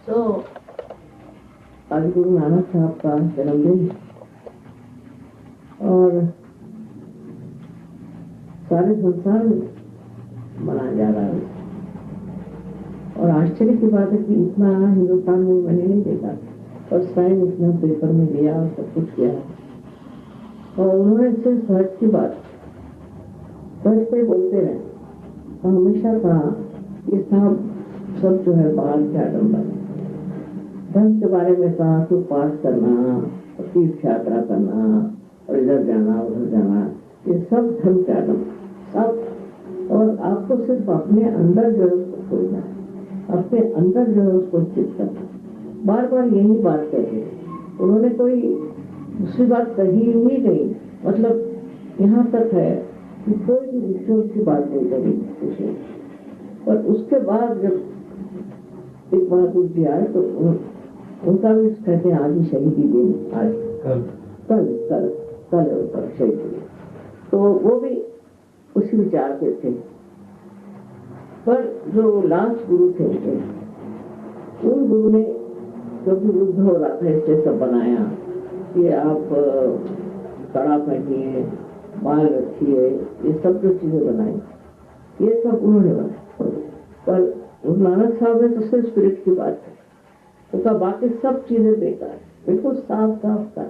तो आज गुरु नानक साहब का जन्मदिन और सारे संसार में मनाया जा रहा है। और आश्चर्य की बात है कि इतना हिंदुस्तान में मैंने नहीं देखा, और साइन इतना पेपर में दिया और सब कुछ किया। और उन्होंने सिर्फ सच की बात सच पे बोलते रहे और हमेशा कहा कि सब जो है बाहर के आडम्बर धर्म के बारे में कहा तो पाठ करना और तीर्थ यात्रा करना और इधर जाना उधर जाना, ये सब धर्म के आडम्बर सब। और आपको सिर्फ अपने अंदर जो है उसको खोजना है, अपने अंदर जो है उसको चित करना। बार बार यही बात कहते हैं, उन्होंने कोई दूसरी बात कही ही नहीं। मतलब यहाँ तक है कि कोई भी रिचुअल की बात नहीं करी उसने। और उसके बाद जब एक बहादुर जी आए तो उनका भी कहते हैं आज ही शहीदी दिन, आज कल कल कल कल उनका शहीदी। तो वो भी उसी विचार के थे। पर जो लास्ट गुरु थे उन गुरु ने क्योंकि युद्ध हो रहा था इसलिए सब बनाया कि आप कड़ा पहनिए, बाल रखिए, ये सब जो चीजें बनाई ये सब उन्होंने बनाया। पर गुरु नानक साहब ने तो सिर्फ स्पिरिट की बात की, उनका बाकी सब चीजें बेकार, बिल्कुल साफ साफ था।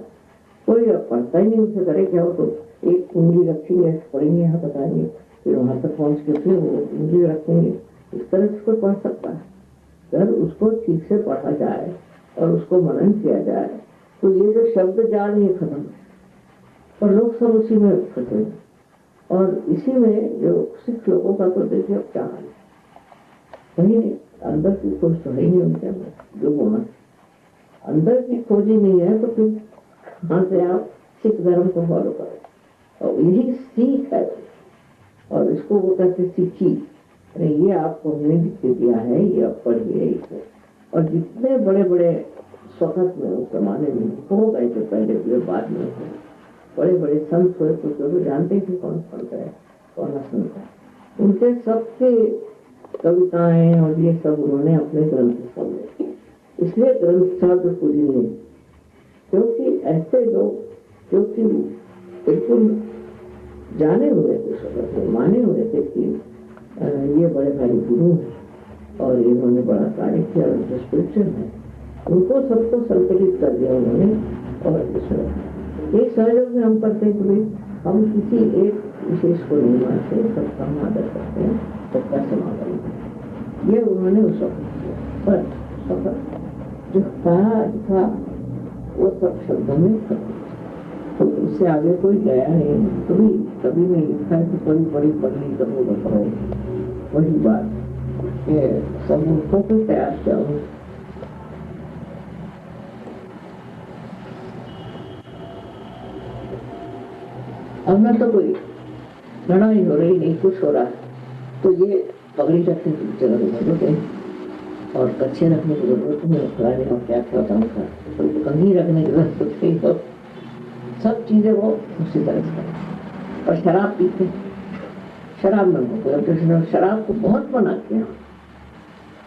कोई पढ़ता ही नहीं उसे करे क्या। हो तो एक उंगली रखेंगे, पढ़ेंगे, यहाँ बताएंगे, फिर वहां तक पहुंच के फिर वो उंगली रखेंगे। इस तरह से कोई पढ़ सकता है। अगर उसको ठीक से पढ़ा जाए और उसको मनन किया जाए तो ये जो शब्द जाल ये खत्म। और लोग सब उसी में फंसे। और इसी में जो सिख लोगों का तो देखिए अब क्या है, कहीं अंदर की खोज तो है ही नहीं उनके अंदर। जो होना अंदर की खोज ही नहीं है तो फिर कहाँ से आप सिख धर्म को फॉलो करें। और यही सीख है, और इसको वो कहते सीखी। अरे ये आपको हमने लिख के दिया है, ये आप पढ़िए इसे। और जितने बड़े बड़े स्वखत में उस जमाने में हो गए थे, पहले हुए बाद में हुए, बड़े बड़े संत हुए, तो जानते थे कौन संत है कौन असंत है। उनके सबके कविताएं और ये सब उन्होंने अपने ग्रंथ में, इसलिए ग्रंथ शब्द पूजनीय, क्योंकि ऐसे लोग क्योंकि बिल्कुल जाने हुए थे, माने हुए थे कि ये बड़े भारी गुरु हैं और इन्होंने बड़ा कार्य किया, उनके स्पिरिचुअल है, उनको सबको संकलित कर दिया उन्होंने। और एक सहयोग में हम करते हैं कि हम किसी एक विशेष को नहीं मानते, सबका हम आदर करते हैं, सबका समापन करते हैं। ये उन्होंने उस वक्त पर जो कहा था वो सब शब्दों में खत्म, तो उससे आगे कोई गया नहीं। कभी नहीं लिखा है कि कोई बड़ी पढ़नी करो बताओ, वही बात ये सब उनको को तैयार किया हो। अब में तो कोई लड़ाई हो रही नहीं, कुछ हो रहा है तो ये पगड़ी रखने की जरूरत है और कच्छे रखने की जरूरत नहीं, फलाने और क्या क्या होता है, कंघी रखने की जरूरत नहीं हो। सब चीजें वो उसी तरह से। और शराब पीते, शराब में शराब को बहुत मना किया।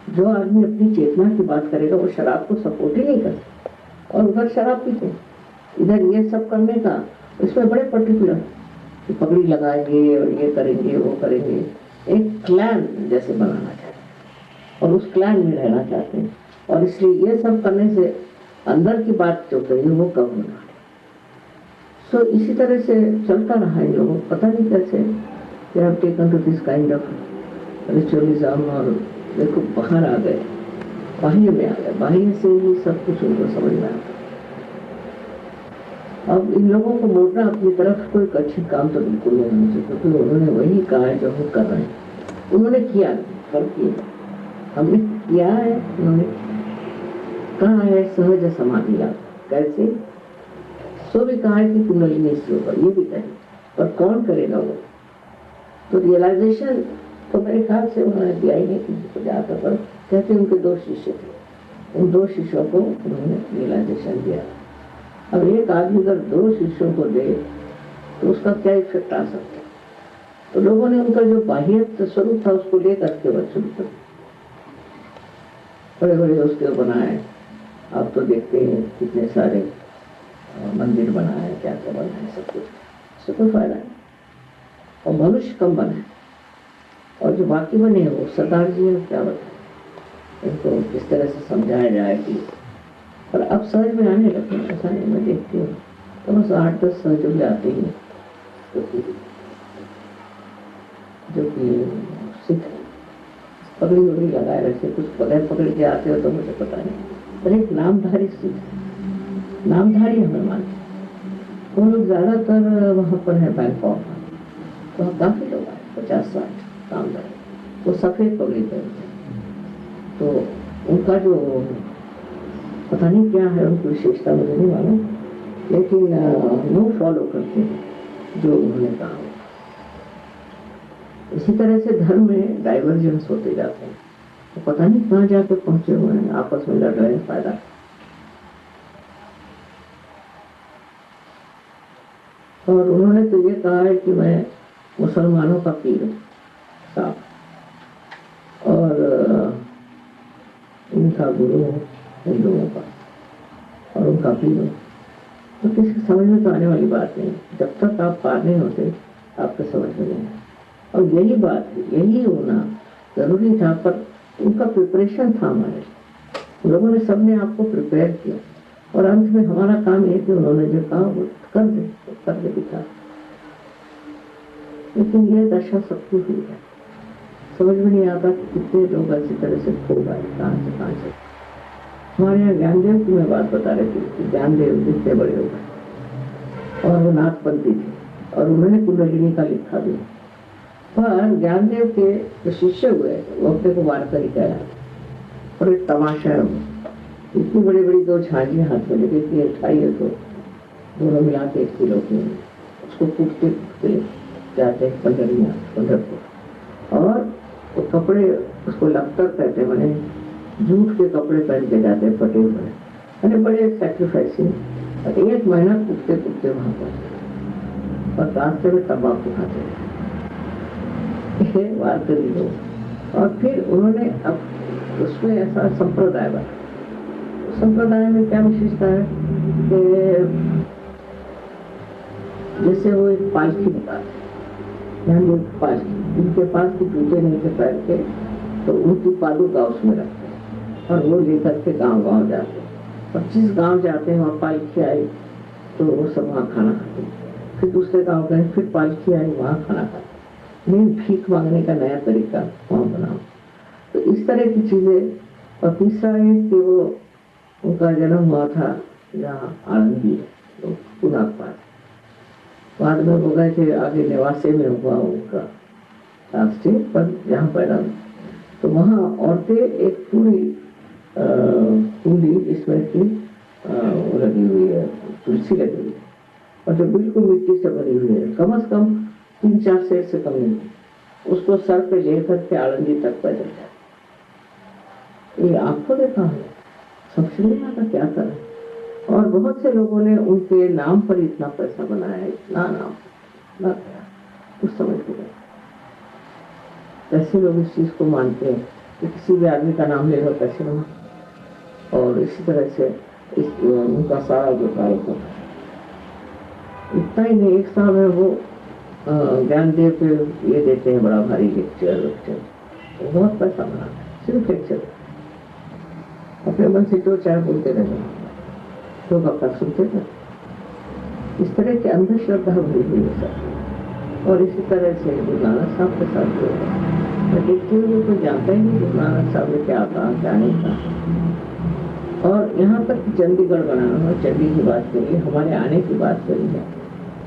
जो आदमी अपनी चेतना की बात करेगा वो शराब को सपोर्ट ही नहीं करता, और उधर शराब पीते, इधर ये सब करने का इसमें बड़े पर्टिकुलर पगड़ी लगाएंगे और ये करेंगे वो करेंगे, एक क्लैन जैसे बनाना चाहते और उस क्लैन में रहना चाहते हैं। और इसलिए ये सब करने से अंदर की बात जो कही वो कम होना। सो इसी तरह से चलता रहा इन लोगों को, पता नहीं कैसे they have taken to this kind of ritualism। और देखो बाहर आ गए, बाह्य में आ गए, बाह्य से ही सब कुछ उनको समझ में आता। अब इन लोगों को मोड़ना अपनी तरफ कोई अच्छी काम तो बिल्कुल नहीं होना चाहिए, क्योंकि उन्होंने वही कहा है जो वो कर रहे हैं। उन्होंने किया कर किया, हमने किया है। उन्होंने कहा है सहज समाधि लाभ, कैसे सो भी कहा है कि कुंडलिनी से होगा, ये भी कहे, पर कौन करेगा वो। तो रियलाइजेशन तो मेरे ख्याल से उन्होंने दिया ही नहीं किसी को जाकर, पर कहते उनके 2 शिष्य थे, उन 2 शिष्यों को उन्होंने रियलाइजेशन दिया। अब एक आदमी अगर 2 शिष्यों को दे तो उसका क्या इफेक्ट आ सकता है। तो लोगों ने उनका जो बाह्य स्वरूप था उसको लेकर के वह शुरू कर। बड़े बड़े उसके बनाए। आप तो देखते हैं कितने सारे मंदिर बनाए, क्या क्या बनाए, सब कुछ, इससे कोई फायदा नहीं। और मनुष्य कम बने, और जो बाकी बने हैं वो सरदार जी हैं, क्या बताएं इनको किस तरह से समझाया जाए कि, पर अब समझ में आने लगे। ऐसा नहीं, मैं देखती हूँ तो बस 8-10 समझ में आते ही, जो कि सिख पगड़ी वगड़ी लगाए रखे, कुछ बगैर पकड़ के आते हो तो मुझे पता नहीं, पर एक नामधारी सिख, नामधारी हमें मानते। वो लोग ज्यादातर वहाँ पर है बैंकॉक, वहाँ काफी लोग आए, 50-60 नामधारी, वो सफेद पगड़ी पहनते, तो उनका जो पता नहीं क्या है उनकी विशेषता मुझे नहीं मालूम, लेकिन वो फॉलो करते हैं जो उन्होंने कहा। इसी तरह से धर्म में डाइवर्जेंस होते जाते हैं, तो पता नहीं कहाँ जाकर पहुंचे हुए हैं, आपस में लड़ रहे हैं फायदा। और उन्होंने तो ये कहा है कि मैं मुसलमानों का पीर हूँ साहब, और इनका गुरु हूँ हिंदुओं का, और उनका पीर हूँ। तो किसी समझ में तो आने वाली बात नहीं, जब तक आप पार नहीं होते आपको समझ में नहीं। और यही बात, यही होना जरूरी था, पर उनका प्रिपरेशन था हमारे लोगों ने, सबने आपको प्रिपेयर किया, और अंत में हमारा काम ये कि उन्होंने जो कहा वो कर दे दिखा। लेकिन ये दशा सबकी हुई है, समझ में नहीं आता कि कितने लोग अच्छी तरह से खो गए, कहाँ से। हमारे यहाँ ज्ञानदेव की मैं बात बता रही थी कि ज्ञानदेव जितने बड़े हो गए, और वो नाथपंथी थे, और उन्होंने कुंडलिनी का लिखा भी, पर ज्ञानदेव के जो शिष्य हुए वो अपने को वारकरी कह, और एक तमाशा है, इतनी बड़ी बड़ी 2 झांझियाँ हाथ में लेके, इतनी उठाई है, तो दोनों मिला के 1 किलो की, उसको कूटते जाते हैं पंढरपुर, और वो कपड़े उसको लफ्तर कहते हैं, मैंने जूट के कपड़े पहन के जाते हैं फटे हुए, मैंने बड़े सैक्रिफाइसिंग, 1 महीना कूटते वहां पर, और रास्ते में तंबाकू खाते वारकरी लोग। और फिर उन्होंने अब उसमें ऐसा संप्रदाय बना, संप्रदाय में क्या विशेषता है कि जैसे वो एक पालकी बताते, पालकी, जिनके पास की जूते नहीं थे पैर के, तो उनकी पादुका उसमें रखते हैं, और वो लेकर के गांव जाते हैं, और जिस गांव जाते हैं वहाँ पालकी आई तो वो सब वहाँ खाना खाते हैं, फिर दूसरे गांव गए, फिर पालकी आई, वहाँ खाना खाते, नहीं भीख मांगने का नया तरीका वहाँ बनाओ। तो इस तरह की चीजें। और तीसरा है कि वो उनका जन्म हुआ था यहाँ आनंदी पुनाक पास, बाद में वो गए थे आगे निवासी में हुआ उनका राष्ट्रीय पद जहाँ पैदा, तो वहाँ औरतें एक पूरी जिसमें की लगी हुई है, तुलसी लगी हुई है, और जो बिल्कुल मिट्टी से बनी हुई है, कम से कम 3-4 सेर से कम नहीं, उसको सर पे लेकर के आनंदी तक पैदल जाए। ये आपको देखा है, सबसे नहीं आता क्या करें। और बहुत से लोगों ने उनके नाम पर इतना पैसा बनाया है, इतना नाम ना कुछ समझ नहीं। कैसे लोग इस चीज को मानते हैं कि किसी भी आदमी का नाम ले लो पैसे बना, और इसी तरह से उनका सारा जो कार्यक्रम, इतना ही नहीं, 1 साल में वो ज्ञानदेव पे ये देते हैं बड़ा भारी लेक्चर, बहुत पैसा बना, सिर्फ लेक्चर, अपने मन से जो चाहे बोलते रहे, लोग अपना सुनते थे। इस तरह की अंधश्रद्धा भरी हुई है सब। और इसी तरह से गुरु नानक साहब के साथ जो है, मैं देखती हूँ तो जानता ही नहीं गुरु नानक साहब ने क्या कहा क्या नहीं कहा। और यहाँ तक चंडीगढ़ बनाना, चंडी की बात करिए, हमारे आने की बात करिए,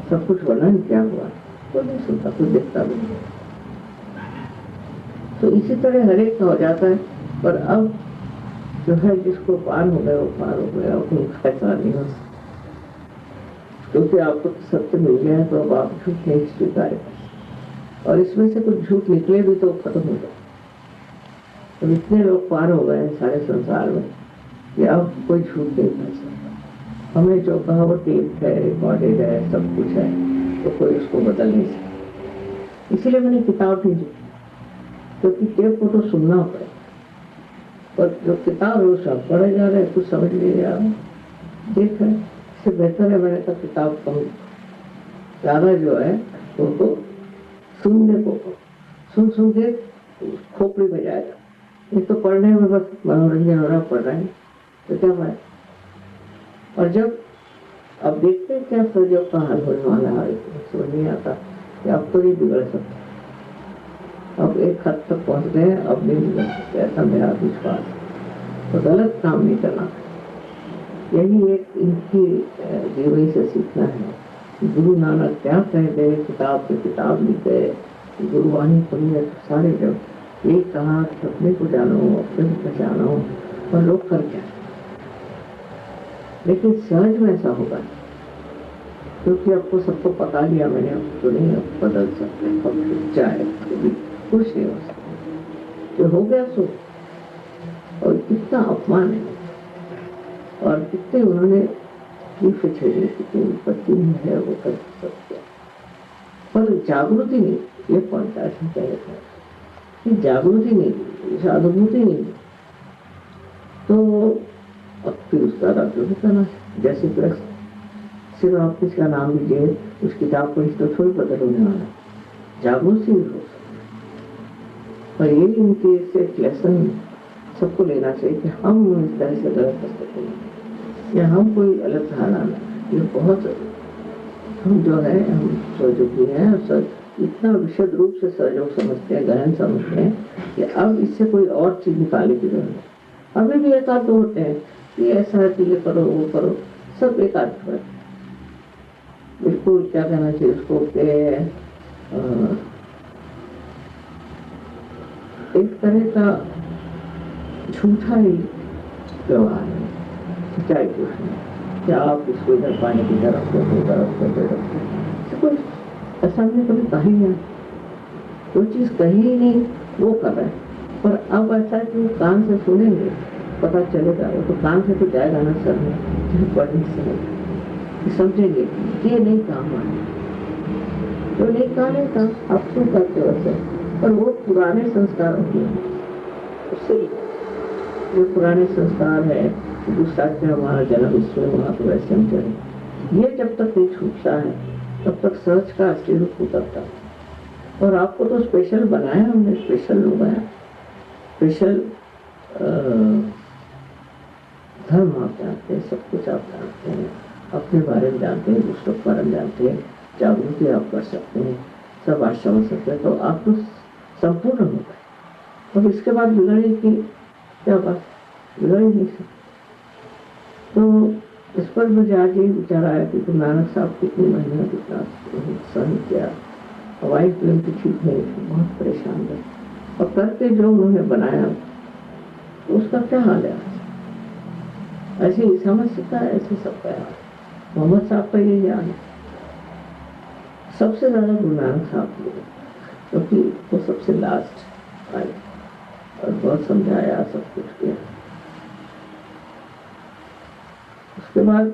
सब कुछ वर्णन क्या हुआ, कोई नहीं सुनता, कोई देखता भी नहीं। तो इसी तरह हर एक का हो जाता है। पर अब जो है जिसको पार हो गया वो पार हो गया, उनका ऐसा नहीं हो सकता, क्योंकि आपको सत्य मिल गया है, तो अब आप झूठ नहीं स्वीकार, और इसमें से कुछ झूठ निकले भी तो खत्म हो जाए। तो इतने लोग पार हो गए सारे संसार में कि अब कोई झूठ नहीं कर सकता। हमें जो कहा वो टेप है, रिकॉर्डेड है, सब कुछ है, तो कोई उसको बदल नहीं सकता। इसीलिए मैंने किताब भेजी, क्योंकि टेप को तो सुनना पड़े, पर जो किताब है वो सब पढ़े जा रहे हैं, कुछ समझ नहीं आ रहा। ठीक है, इससे बेहतर है मैंने कहा किताब कम ज़्यादा जो है वो तो सुनने को, सुन सुन के खोपड़ी में जाएगा। एक तो पढ़ने में बस मनोरंजन हो रहा, पढ़ रहे हैं तो क्या फायदा। और जब अब देखते हैं क्या सर्जों का हाल होने वाला है, समझ नहीं आता कि अब तो नहीं बिगड़ सकता। अब एक हद तक पहुंच गए, अब नहीं बिगड़ सकते, ऐसा मेरा विश्वास। तो गलत काम नहीं करना, यही एक इनकी जीवनी से सीखना है। गुरु नानक क्या कह गए, किताब से किताब लिख गए, गुरुवाणी पढ़ी है तो सारे जब एक कहा कि अपने को जानो, अपने को पहचानो, और लोग कर क्या। लेकिन सहज में ऐसा होगा क्योंकि आपको सबको पता लिया मैंने, अब तो नहीं अब बदल सकते, अब चाहे कुछ नहीं हो सकता, जो हो गया सो। और कितना अपमान है, और कितने उन्होंने छेड़ी, कितनी विपत्ति है वो कर सकते, पर जागृति नहीं। ये पॉइंट ऐसा कहता है कि जागृति नहीं, साधुभूति नहीं, तो अब फिर उसका राज्य भी करना। जैसे सिर्फ आप किसका नाम लीजिए, उस किताब को इस तो थोड़ी बदल होने वाला है, जागृति भी हो सकती। और ये इनके से एक लेसन सबको लेना चाहिए कि हम इस तरह से गलत कर सकते हैं, या हम कोई अलग धारणा ना। ये बहुत हम जो है, हम सहयोगी हैं, और इतना विशद रूप से सहयोग समझते हैं, गहन समझते हैं कि अब इससे कोई और चीज निकालने की जरूरत है। अभी भी एक आध होते हैं कि ऐसा है कि ये करो वो करो, सब एक आध है। बिल्कुल क्या कहना चाहिए उसको के एक तरह का झूठा ही व्यवहार है, सच्चाई कुछ नहीं। क्या आप इसको इधर पानी की तरफ से कोई ऐसा नहीं कभी कही नहीं, कोई चीज कही ही नहीं, वो कर रहे हैं। पर अब ऐसा है कि वो कान से सुनेंगे पता चलेगा, वो तो कान से तो जाएगा ना सर में, पढ़ने से समझेंगे ये नहीं काम आए, तो नहीं काम नहीं काम आप क्यों करते वैसे। पर वो पुराने संस्कार होते हैं, उससे जो पुराने संस्कार है, दूसरा हमारा जन्म इसमें वहाँ तो वैसे हम चले। ये जब तक नहीं छूटता है तब तक सहज का असली रूप उतरता है। और आपको तो स्पेशल बनाया हमने, स्पेशल लोग आया, स्पेशल धर्म आप जानते हैं, सब कुछ आप जानते हैं, अपने बारे में जानते हैं, दूसरों के बारे में जानते हैं, जागृति आप कर सकते हैं, सब आज समझ सकते हैं, तो आप तो संपूर्ण हो गए। अब इसके बाद बिगड़ने की क्या बात, बिगड़ ही नहीं सकते। तो इस पर मुझे आज ये विचार आया कि गुरु नानक साहब कितनी मेहनत, इतना सहन किया, हवाई प्लेन की ठीक नहीं थी, बहुत परेशान रहे, और करके जो उन्होंने बनाया उसका क्या हाल है। ऐसे ईसा मसीह का, ऐसे सबका हाल, मोहम्मद साहब का ये हाल है। सबसे ज्यादा गुरु नानक साहब को, क्योंकि वो सबसे लास्ट आए और बहुत समझाया, सब कुछ किया। उसके बाद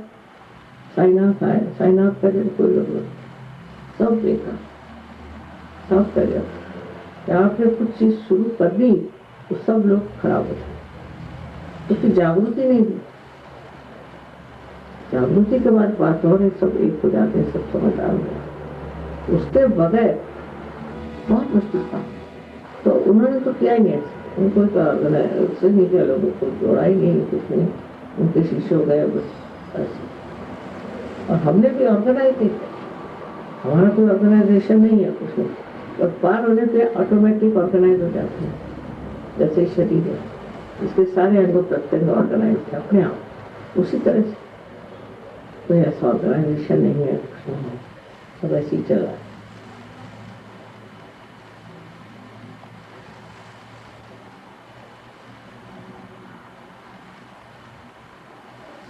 साईनाथ आए, साईनाथ का जब कोई लोग सब देखा, सब कर दिया, आपने कुछ चीज शुरू कर दी तो सब लोग खराब हो जाए, क्योंकि जागृति नहीं दी। जागृति के बाद बात और है, सब एक हो जाते हैं, सब समझदार हो जाते। उसके बगैर बहुत मुश्किल था। तो उन्होंने तो किया ही नहीं, उनको उससे नहीं किया, लोगों को जोड़ा ही नहीं, कुछ नहीं, उनके शीशे हो गए बस ऐसे। और हमने भी ऑर्गेनाइज नहीं किया, हमारा कोई ऑर्गेनाइजेशन नहीं है कुछ नहीं, और पार होने पे ऑटोमेटिक ऑर्गेनाइज हो जाते हैं। जैसे शरीर है, इसके सारे अंग प्रत्यंग ऑर्गेनाइज थे अपने आप, उसी तरह से कोई ऐसा ऑर्गेनाइजेशन नहीं है, कुछ नहीं है, सब ऐसे ही चल रहा है।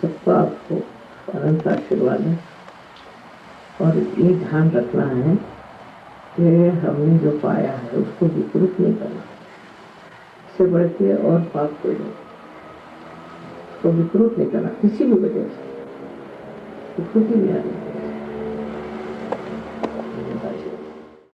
सबका आपको अनंत आशीर्वाद है, और ये ध्यान रखना है कि हमने जो पाया है उसको विकृत नहीं करना, इससे बढ़ के और पाप कोई नहीं, उसको विकृत नहीं करना किसी भी वजह से, विकृति नहीं आनी।